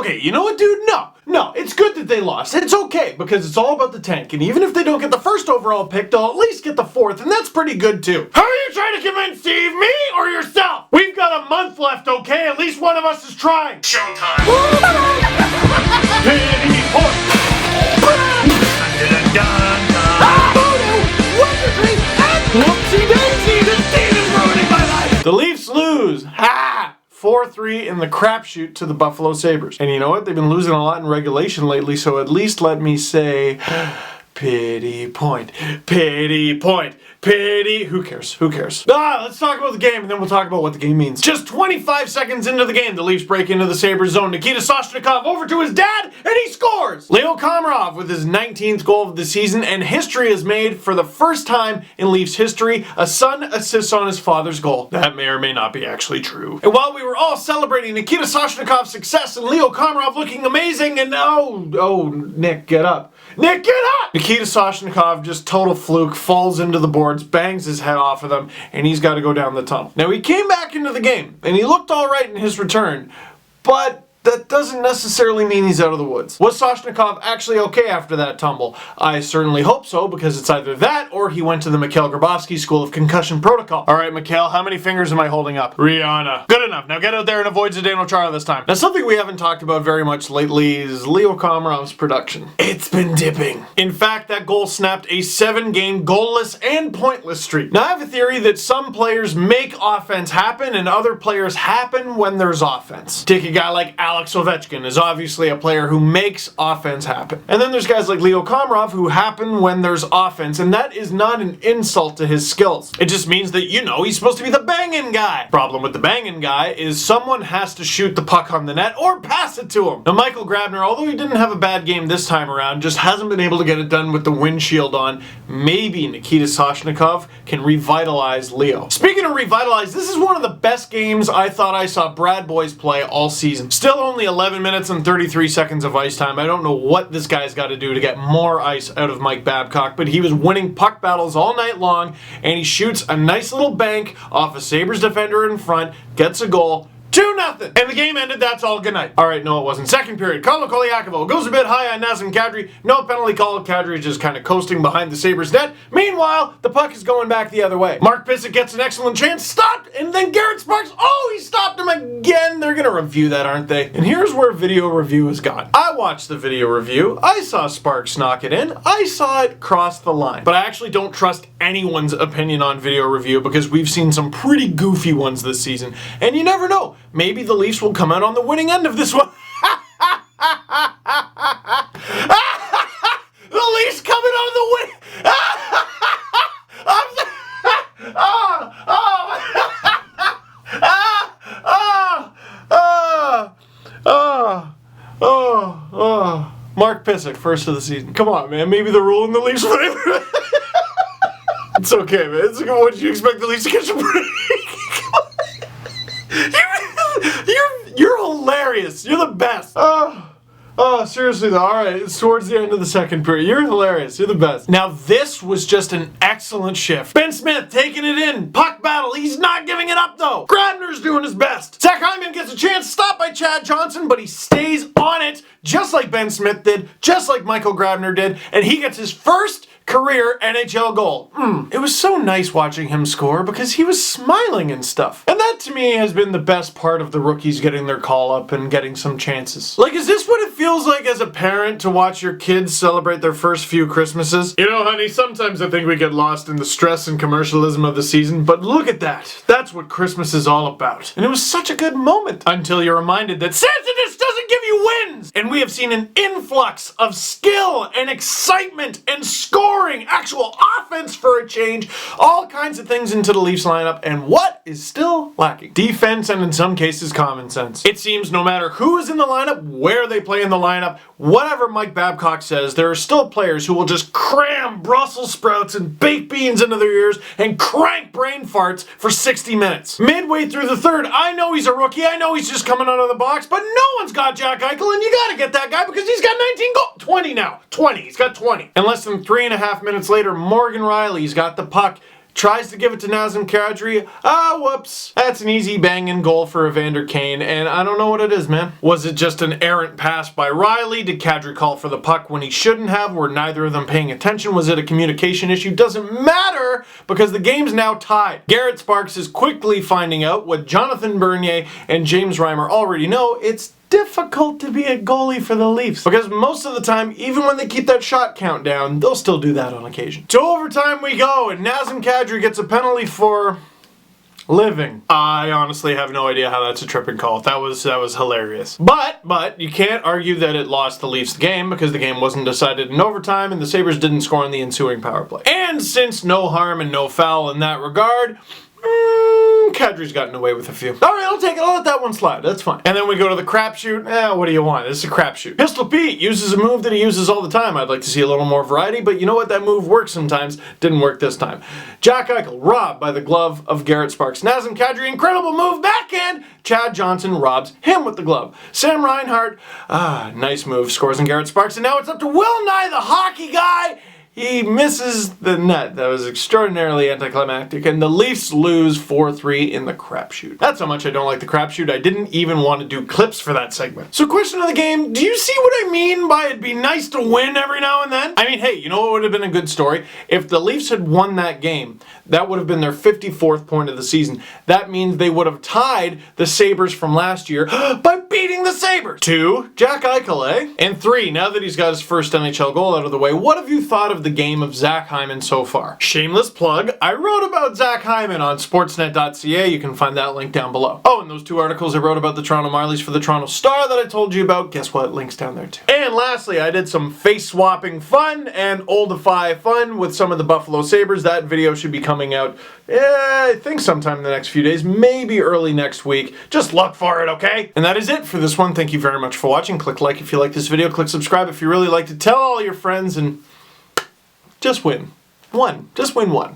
Okay, you know what, dude? No, it's good that they lost. It's okay, because it's all about the tank, and even if they don't get the first overall pick, they'll at least get the fourth, and that's pretty good too. How are you trying to convince Steve, me or yourself? We've got a month left, okay? At least one of us is trying. Showtime. Pity point. Whoopsie daisy, this team is ruining my life. The Leafs lose. Ha! 4-3 in the crapshoot to the Buffalo Sabres. And you know what? They've been losing a lot in regulation lately, so at least let me say, pity point, pity point. Pity. Who cares? Let's talk about the game, and then we'll talk about what the game means. Just 25 seconds into the game, the Leafs break into the Sabres zone. Nikita Soshnikov over to his dad, and he scores! Leo Komarov with his 19th goal of the season, and history is made for the first time in Leafs history. A son assists on his father's goal. That may or may not be actually true. And while we were all celebrating Nikita Soshnikov's success and Leo Komarov looking amazing, and Nick, get up. Nick, get up! Nikita Soshnikov, just total fluke, falls into the boards, bangs his head off of them, and he's got to go down the tunnel. Now, he came back into the game, and he looked all right in his return, but that doesn't necessarily mean he's out of the woods. Was Soshnikov actually okay after that tumble? I certainly hope so, because it's either that or he went to the Mikhail Grabovski School of Concussion Protocol. Alright, Mikhail, how many fingers am I holding up? Rihanna. Good enough. Now get out there and avoid Zdeno Chara this time. Now, something we haven't talked about very much lately is Leo Komarov's production. It's been dipping. In fact, that goal snapped a 7-game goalless and pointless streak. Now, I have a theory that some players make offense happen and other players happen when there's offense. Take a guy like Alex Ovechkin is obviously a player who makes offense happen. And then there's guys like Leo Komarov who happen when there's offense, and that is not an insult to his skills. It just means that, he's supposed to be the banging guy. Problem with the banging guy is someone has to shoot the puck on the net or pass it to him. Now, Michael Grabner, although he didn't have a bad game this time around, just hasn't been able to get it done with the windshield on. Maybe Nikita Soshnikov can revitalize Leo. Speaking of revitalize, this is one of the best games I thought I saw Brad Boys play all season. Still only 11 minutes and 33 seconds of ice time. I don't know what this guy's got to do to get more ice out of Mike Babcock, but he was winning puck battles all night long, and he shoots a nice little bank off a Sabres defender in front, gets a goal, 2-0. And the game ended, that's all, good night. Alright, no it wasn't. Second period, Carlo Koliakovo goes a bit high on Nazem Kadri. No penalty call. Kadri is just kind of coasting behind the Sabres net. Meanwhile, the puck is going back the other way. Mark Pysyk gets an excellent chance, stopped, and then Garrett Sparks, he stopped him again. They're gonna review that, aren't they? And here's where video review has gone. I watched the video review. I saw Sparks knock it in. I saw it cross the line. But I actually don't trust anyone's opinion on video review because we've seen some pretty goofy ones this season. And you never know. Maybe the Leafs will come out on the winning end of this one. The Leafs coming on the win. Mark Pysyk, first of the season. Come on, man. Maybe the rule in the Leafs favor. It's okay, man. What did you expect the Leafs to catch a break? You're hilarious. You're the best. Seriously though, alright, it's towards the end of the second period. You're hilarious. You're the best. Now this was just an excellent shift. Ben Smith taking it in. Puck battle. He's not giving it up though. Grabner's doing his best. Zach Hyman gets a chance, stopped by Chad Johnson, but he stays on it, just like Ben Smith did, just like Michael Grabner did, and he gets his first career NHL goal. It was so nice watching him score because he was smiling and stuff. And that to me has been the best part of the rookies getting their call up and getting some chances. Like, is this what it feels like as a parent to watch your kids celebrate their first few Christmases? Honey, sometimes I think we get lost in the stress and commercialism of the season, but look at that. That's what Christmas is all about. And it was such a good moment until you're reminded that Santa just doesn't give you wins. And we have seen an influx of skill and excitement and scoring, actual offense for a change, all kinds of things into the Leafs lineup, and what is still lacking? Defense and in some cases common sense. It seems no matter who is in the lineup, where they play in the lineup, whatever Mike Babcock says, there are still players who will just cram Brussels sprouts and baked beans into their ears and crank brain farts for 60 minutes. Midway through the third, I know he's a rookie, I know he's just coming out of the box, but no one's got Jack Eichel, and you gotta get that guy because he's got 19 goals. 20 now. 20. He's got 20. And less than 3.5 minutes later, Morgan Riley's got the puck. Tries to give it to Nazem Kadri. Whoops. That's an easy banging goal for Evander Kane, and I don't know what it is, man. Was it just an errant pass by Riley? Did Kadri call for the puck when he shouldn't have? Were neither of them paying attention? Was it a communication issue? Doesn't matter, because the game's now tied. Garrett Sparks is quickly finding out what Jonathan Bernier and James Reimer already know. It's difficult to be a goalie for the Leafs, because most of the time, even when they keep that shot count down, they'll still do that on occasion. To overtime we go, and Nazem Kadri gets a penalty for living. I honestly have no idea how that's a tripping call. That was hilarious. But you can't argue that it lost the Leafs the game, because the game wasn't decided in overtime and the Sabres didn't score in the ensuing power play. And since no harm and no foul in that regard, Kadri's gotten away with a few. Alright, I'll take it. I'll let that one slide. That's fine. And then we go to the crapshoot. What do you want? This is a crapshoot. Pistol Pete uses a move that he uses all the time. I'd like to see a little more variety, but you know what? That move works sometimes. Didn't work this time. Jack Eichel robbed by the glove of Garrett Sparks. Nazem Kadri, incredible move, backhand. Chad Johnson robs him with the glove. Sam Reinhart, nice move, scores in Garrett Sparks, and now it's up to Will Nye, the hockey guy. He misses the net. That was extraordinarily anticlimactic, and the Leafs lose 4-3 in the crapshoot. That's how much I don't like the crapshoot. I didn't even want to do clips for that segment. So question of the game, do you see what I mean by it'd be nice to win every now and then? I mean, hey, you know what would have been a good story? If the Leafs had won that game, that would have been their 54th point of the season. That means they would have tied the Sabres from last year by beating the Sabres. 2, Jack Eichel, eh? And 3, now that he's got his first NHL goal out of the way, what have you thought of the game of Zach Hyman so far? Shameless plug, I wrote about Zach Hyman on sportsnet.ca. You can find that link down below. Oh, and those 2 articles I wrote about the Toronto Marlies for the Toronto Star that I told you about, guess what? Links down there too. And lastly, I did some face swapping fun and oldify fun with some of the Buffalo Sabres. That video should be coming out, I think sometime in the next few days, maybe early next week. Just look for it, okay? And that is it for this one. Thank you very much for watching. Click like if you like this video. Click subscribe if you really liked it. Tell all your friends, and just win one. Just win one.